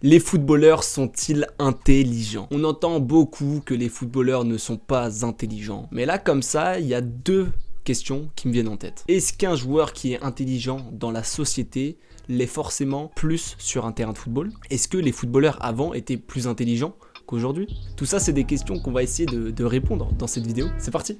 Les footballeurs sont-ils intelligents? On entend beaucoup que les footballeurs ne sont pas intelligents. Mais là, comme ça, il y a deux questions qui me viennent en tête. Est-ce qu'un joueur qui est intelligent dans la société l'est forcément plus sur un terrain de football? Est-ce que les footballeurs avant étaient plus intelligents qu'aujourd'hui? Tout ça, c'est des questions qu'on va essayer de répondre dans cette vidéo. C'est parti!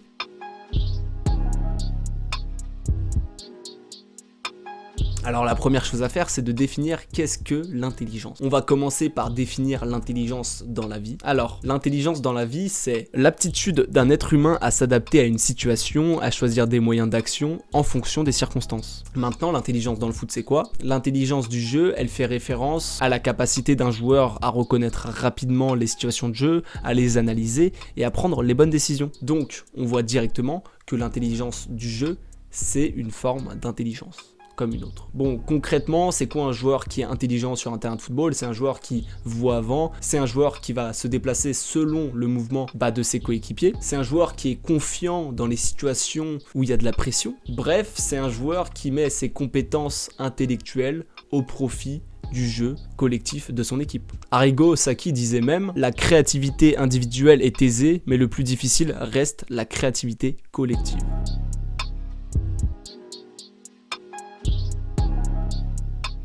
Alors la première chose à faire, c'est de définir qu'est-ce que l'intelligence. On va commencer par définir l'intelligence dans la vie. Alors, l'intelligence dans la vie, c'est l'aptitude d'un être humain à s'adapter à une situation, à choisir des moyens d'action en fonction des circonstances. Maintenant, l'intelligence dans le foot, c'est quoi? L'intelligence du jeu, elle fait référence à la capacité d'un joueur à reconnaître rapidement les situations de jeu, à les analyser et à prendre les bonnes décisions. Donc, on voit directement que l'intelligence du jeu, c'est une forme d'intelligence comme une autre. Bon, concrètement, c'est quoi un joueur qui est intelligent sur un terrain de football? C'est un joueur qui voit avant, c'est un joueur qui va se déplacer selon le mouvement de ses coéquipiers, c'est un joueur qui est confiant dans les situations où il y a de la pression. Bref, c'est un joueur qui met ses compétences intellectuelles au profit du jeu collectif de son équipe. Arrigo Sacchi disait même « La créativité individuelle est aisée, mais le plus difficile reste la créativité collective ».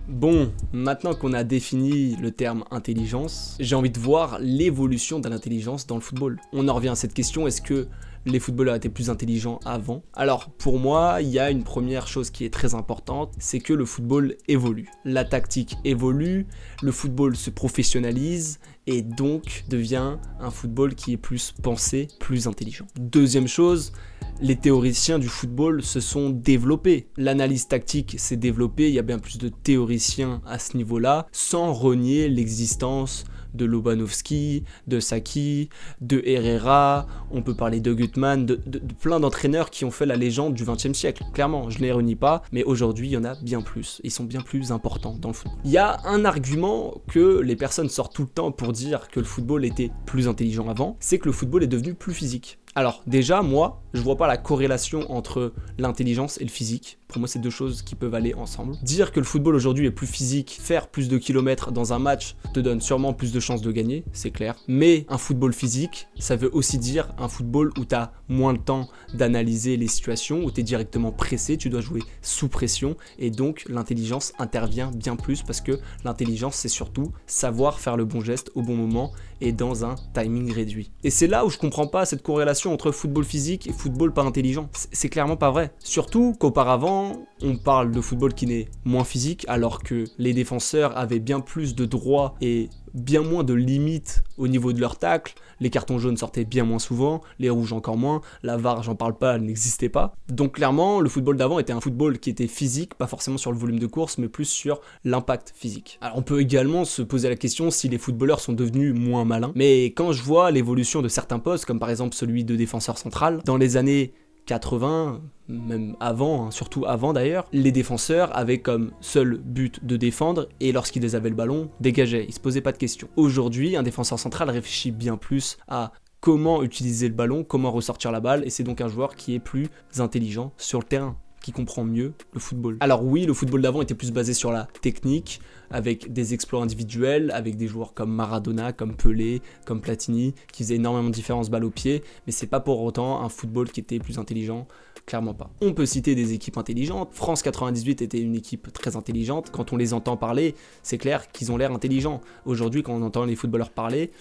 Bon, maintenant qu'on a défini le terme intelligence, j'ai envie de voir l'évolution de l'intelligence dans le football. On en revient à cette question, est-ce que les footballeurs étaient plus intelligents avant? Alors pour moi, il y a une première chose qui est très importante, c'est que le football évolue. La tactique évolue, le football se professionnalise et donc devient un football qui est plus pensé, plus intelligent. Deuxième chose, les théoriciens du football se sont développés. L'analyse tactique s'est développée, il y a bien plus de théoriciens à ce niveau-là, sans renier l'existence de Lobanovski, de Sacchi, de Herrera, on peut parler de Gutmann, de plein d'entraîneurs qui ont fait la légende du XXe siècle. Clairement, je ne les renie pas, mais aujourd'hui, il y en a bien plus. Ils sont bien plus importants dans le foot. Il y a un argument que les personnes sortent tout le temps pour dire que le football était plus intelligent avant, c'est que le football est devenu plus physique. Alors déjà, moi, je vois pas la corrélation entre l'intelligence et le physique. Pour moi, c'est deux choses qui peuvent aller ensemble. Dire que le football aujourd'hui est plus physique, faire plus de kilomètres dans un match te donne sûrement plus de chances de gagner, c'est clair. Mais un football physique, ça veut aussi dire un football où tu as moins le temps d'analyser les situations, où tu es directement pressé, tu dois jouer sous pression, et donc l'intelligence intervient bien plus parce que l'intelligence, c'est surtout savoir faire le bon geste au bon moment et dans un timing réduit. Et c'est là où je comprends pas cette corrélation entre football physique et football pas intelligent. C'est clairement pas vrai. Surtout qu'auparavant, on parle de football qui n'est moins physique alors que les défenseurs avaient bien plus de droits et bien moins de limites au niveau de leur tacle, les cartons jaunes sortaient bien moins souvent, les rouges encore moins, la VAR, j'en parle pas, elle n'existait pas. Donc clairement, le football d'avant était un football qui était physique, pas forcément sur le volume de course, mais plus sur l'impact physique. Alors on peut également se poser la question si les footballeurs sont devenus moins malins, mais quand je vois l'évolution de certains postes, comme par exemple celui de défenseur central, dans les années 80, même avant, surtout avant d'ailleurs, les défenseurs avaient comme seul but de défendre et lorsqu'ils avaient le ballon, dégageaient, ils ne se posaient pas de questions. Aujourd'hui, un défenseur central réfléchit bien plus à comment utiliser le ballon, comment ressortir la balle et c'est donc un joueur qui est plus intelligent sur le terrain, qui comprend mieux le football. Alors oui, le football d'avant était plus basé sur la technique, avec des exploits individuels, avec des joueurs comme Maradona, comme Pelé, comme Platini, qui faisaient énormément de différence balle au pied, mais c'est pas pour autant un football qui était plus intelligent, clairement pas. On peut citer des équipes intelligentes, France 98 était une équipe très intelligente, quand on les entend parler, c'est clair qu'ils ont l'air intelligents. Aujourd'hui, quand on entend les footballeurs parler,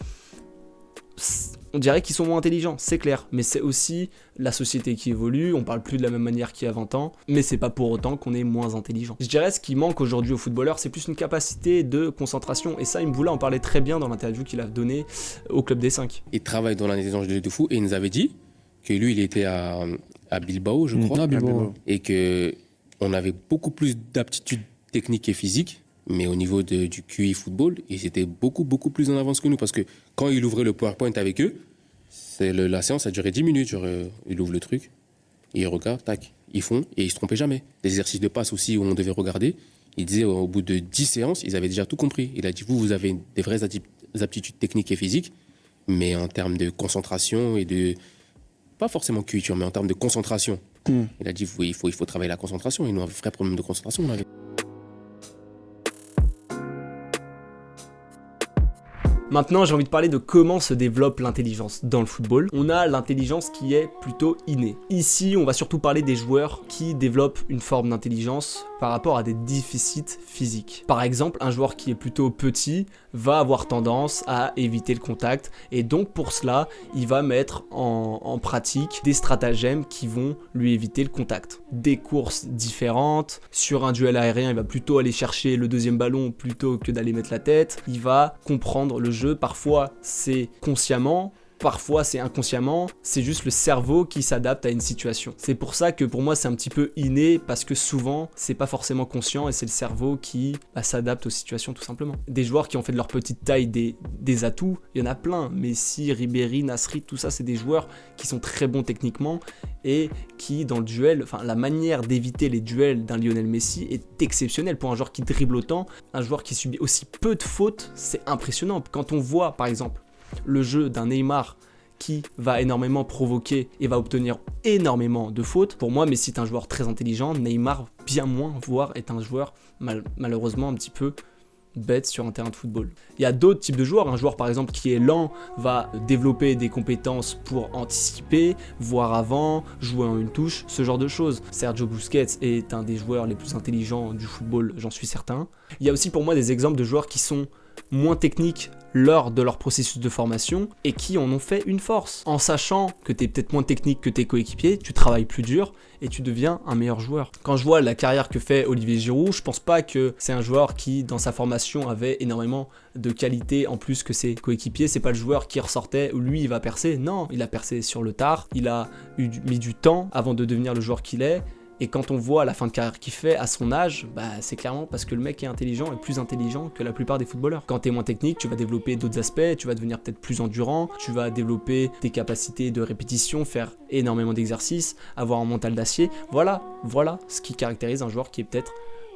on dirait qu'ils sont moins intelligents, c'est clair, mais c'est aussi la société qui évolue, on parle plus de la même manière qu'il y a 20 ans, mais c'est pas pour autant qu'on est moins intelligent. Je dirais ce qui manque aujourd'hui aux footballeurs, c'est plus une capacité de concentration, et ça, Mboula en parlait très bien dans l'interview qu'il a donnée au Club des 5. Il travaille dans l'intelligence de fou, et il nous avait dit que lui, il était à Bilbao, je crois, et qu'on avait beaucoup plus d'aptitudes techniques et physiques, mais au niveau du QI football, ils étaient beaucoup plus en avance que nous. Parce que quand il ouvrait le PowerPoint avec eux, la séance a duré 10 minutes. Genre, il ouvre le truc, il regarde, tac, ils font, et ils ne se trompaient jamais. Les exercices de passe aussi où on devait regarder, il disait au bout de 10 séances, ils avaient déjà tout compris. Il a dit, vous avez des vraies aptitudes techniques et physiques, mais en termes de concentration et de... Pas forcément culture, mais en termes de concentration. Il a dit, il faut travailler la concentration. Ils ont un vrai problème de concentration. Maintenant, j'ai envie de parler de comment se développe l'intelligence dans le football. On a l'intelligence qui est plutôt innée. Ici, on va surtout parler des joueurs qui développent une forme d'intelligence par rapport à des déficits physiques. Par exemple, un joueur qui est plutôt petit va avoir tendance à éviter le contact et donc pour cela, il va mettre en pratique des stratagèmes qui vont lui éviter le contact. Des courses différentes, sur un duel aérien, il va plutôt aller chercher le deuxième ballon plutôt que d'aller mettre la tête. Il va comprendre le jeu, parfois c'est consciemment, parfois c'est inconsciemment, c'est juste le cerveau qui s'adapte à une situation. C'est pour ça que pour moi c'est un petit peu inné, parce que souvent c'est pas forcément conscient et c'est le cerveau qui s'adapte aux situations tout simplement. Des joueurs qui ont fait de leur petite taille des atouts, il y en a plein. Messi, Ribéry, Nasri, tout ça c'est des joueurs qui sont très bons techniquement et qui dans le duel, enfin la manière d'éviter les duels d'un Lionel Messi est exceptionnelle pour un joueur qui dribble autant, un joueur qui subit aussi peu de fautes, c'est impressionnant. Quand on voit par exemple le jeu d'un Neymar qui va énormément provoquer et va obtenir énormément de fautes. Pour moi, Messi est un joueur très intelligent, Neymar bien moins, voire est un joueur malheureusement un petit peu bête sur un terrain de football. Il y a d'autres types de joueurs, un joueur par exemple qui est lent va développer des compétences pour anticiper, voir avant, jouer en une touche, ce genre de choses. Sergio Busquets est un des joueurs les plus intelligents du football, j'en suis certain. Il y a aussi pour moi des exemples de joueurs qui sont moins techniques lors de leur processus de formation et qui en ont fait une force. En sachant que tu es peut-être moins technique que tes coéquipiers, tu travailles plus dur et tu deviens un meilleur joueur. Quand je vois la carrière que fait Olivier Giroud, je pense pas que c'est un joueur qui dans sa formation avait énormément de qualité en plus que ses coéquipiers. C'est pas le joueur qui ressortait où lui il va percer, non, il a percé sur le tard, il a mis du temps avant de devenir le joueur qu'il est. Et quand on voit la fin de carrière qu'il fait à son âge, c'est clairement parce que le mec est intelligent et plus intelligent que la plupart des footballeurs. Quand tu es moins technique, tu vas développer d'autres aspects, tu vas devenir peut-être plus endurant, tu vas développer tes capacités de répétition, faire énormément d'exercices, avoir un mental d'acier. Voilà ce qui caractérise un joueur qui est peut-être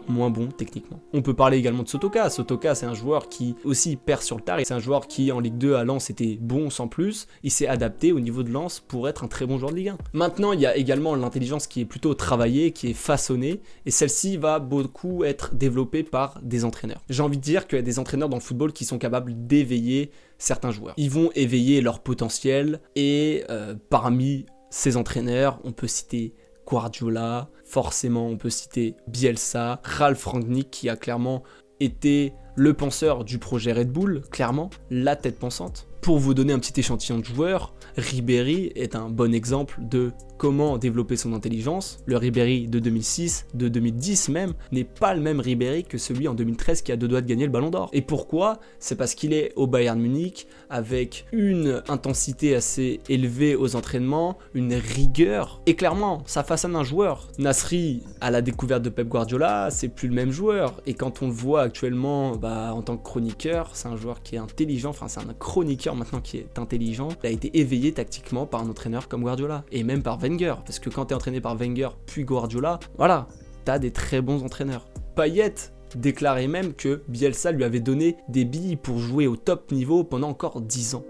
moins bon techniquement. On peut parler également de Sotoka. Sotoka, c'est un joueur qui aussi perd sur le tard. C'est un joueur qui en Ligue 2 à Lens était bon sans plus. Il s'est adapté au niveau de Lens pour être un très bon joueur de Ligue 1. Maintenant, il y a également l'intelligence qui est plutôt travaillée, qui est façonnée. Et celle-ci va beaucoup être développée par des entraîneurs. J'ai envie de dire qu'il y a des entraîneurs dans le football qui sont capables d'éveiller certains joueurs. Ils vont éveiller leur potentiel et parmi ces entraîneurs, on peut citer Guardiola, forcément on peut citer Bielsa, Ralf Rangnick qui a clairement été le penseur du projet Red Bull, clairement, la tête pensante. Pour vous donner un petit échantillon de joueurs, Ribéry est un bon exemple de comment développer son intelligence. Le Ribéry de 2006, de 2010 même, n'est pas le même Ribéry que celui en 2013 qui a 2 doigts de gagner le Ballon d'Or. Et pourquoi ? C'est parce qu'il est au Bayern Munich avec une intensité assez élevée aux entraînements, une rigueur, et clairement, ça façonne un joueur. Nasri, à la découverte de Pep Guardiola, c'est plus le même joueur. Et quand on le voit actuellement en tant que chroniqueur, c'est un joueur qui est intelligent, enfin c'est un chroniqueur maintenant qui est intelligent. Il a été éveillé tactiquement par un entraîneur comme Guardiola, et même par Wenger, parce que quand t'es entraîné par Wenger puis Guardiola, voilà, t'as des très bons entraîneurs. Payet déclarait même que Bielsa lui avait donné des billes pour jouer au top niveau pendant encore 10 ans.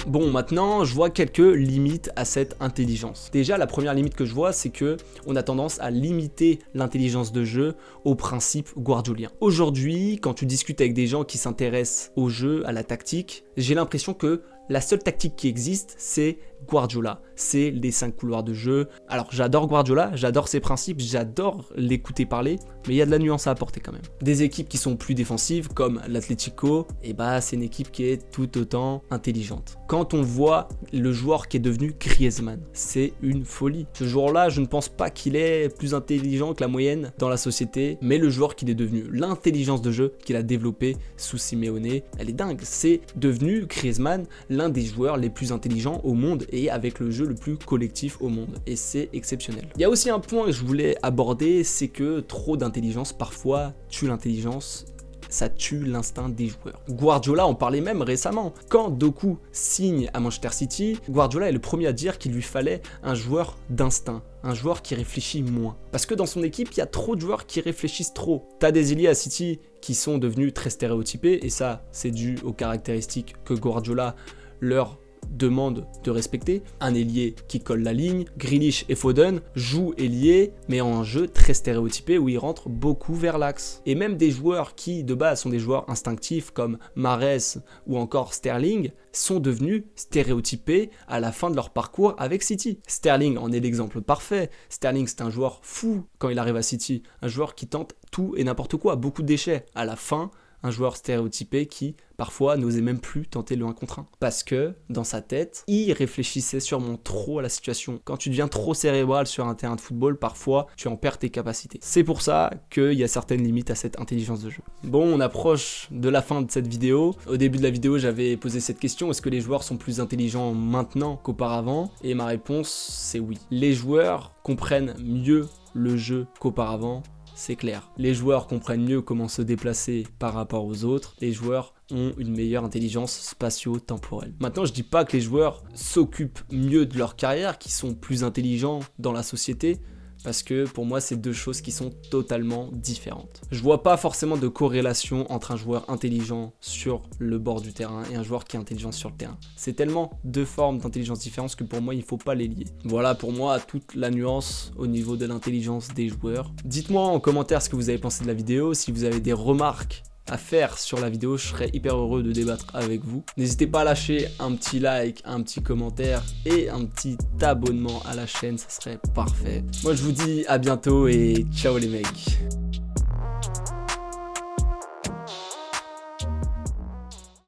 Bon, maintenant, je vois quelques limites à cette intelligence. Déjà, la première limite que je vois, c'est que on a tendance à limiter l'intelligence de jeu au principe guardiolien. Aujourd'hui, quand tu discutes avec des gens qui s'intéressent au jeu, à la tactique, j'ai l'impression que la seule tactique qui existe, c'est Guardiola. C'est les 5 couloirs de jeu. Alors, j'adore Guardiola, j'adore ses principes, j'adore l'écouter parler, mais il y a de la nuance à apporter quand même. Des équipes qui sont plus défensives, comme l'Atlético, c'est une équipe qui est tout autant intelligente. Quand on voit le joueur qui est devenu Griezmann, c'est une folie. Ce joueur-là, je ne pense pas qu'il est plus intelligent que la moyenne dans la société, mais le joueur qu'il est devenu, l'intelligence de jeu qu'il a développée sous Simeone, elle est dingue. C'est devenu Griezmann l'un des joueurs les plus intelligents au monde et avec le jeu le plus collectif au monde, et c'est exceptionnel. Il y a aussi un point que je voulais aborder, c'est que trop d'intelligence parfois tue l'intelligence, ça tue l'instinct des joueurs. Guardiola en parlait même récemment. Quand Doku signe à Manchester City, Guardiola est le premier à dire qu'il lui fallait un joueur d'instinct, un joueur qui réfléchit moins. Parce que dans son équipe, il y a trop de joueurs qui réfléchissent trop. T'as des ailiers à City qui sont devenus très stéréotypés, et ça, c'est dû aux caractéristiques que Guardiola leur demande de respecter. Un ailier qui colle la ligne. Grealish et Foden jouent ailier, mais en un jeu très stéréotypé où ils rentrent beaucoup vers l'axe. Et même des joueurs qui, de base, sont des joueurs instinctifs comme Mahrez ou encore Sterling, sont devenus stéréotypés à la fin de leur parcours avec City. Sterling en est l'exemple parfait. Sterling, c'est un joueur fou quand il arrive à City. Un joueur qui tente tout et n'importe quoi, beaucoup de déchets. À la fin, un joueur stéréotypé qui, parfois, n'osait même plus tenter le 1 contre 1. Parce que, dans sa tête, il réfléchissait sûrement trop à la situation. Quand tu deviens trop cérébral sur un terrain de football, parfois, tu en perds tes capacités. C'est pour ça qu'il y a certaines limites à cette intelligence de jeu. Bon, on approche de la fin de cette vidéo. Au début de la vidéo, j'avais posé cette question, est-ce que les joueurs sont plus intelligents maintenant qu'auparavant? Et ma réponse, c'est oui. Les joueurs comprennent mieux le jeu qu'auparavant. C'est clair. Les joueurs comprennent mieux comment se déplacer par rapport aux autres. Les joueurs ont une meilleure intelligence spatio-temporelle. Maintenant, je dis pas que les joueurs s'occupent mieux de leur carrière, qu'ils sont plus intelligents dans la société, parce que pour moi, c'est deux choses qui sont totalement différentes. Je vois pas forcément de corrélation entre un joueur intelligent sur le bord du terrain et un joueur qui est intelligent sur le terrain. C'est tellement deux formes d'intelligence différentes que pour moi, il faut pas les lier. Voilà pour moi toute la nuance au niveau de l'intelligence des joueurs. Dites-moi en commentaire ce que vous avez pensé de la vidéo, si vous avez des remarques à faire sur la vidéo, je serais hyper heureux de débattre avec vous. N'hésitez pas à lâcher un petit like, un petit commentaire et un petit abonnement à la chaîne, ça serait parfait. Moi je vous dis à bientôt et ciao les mecs.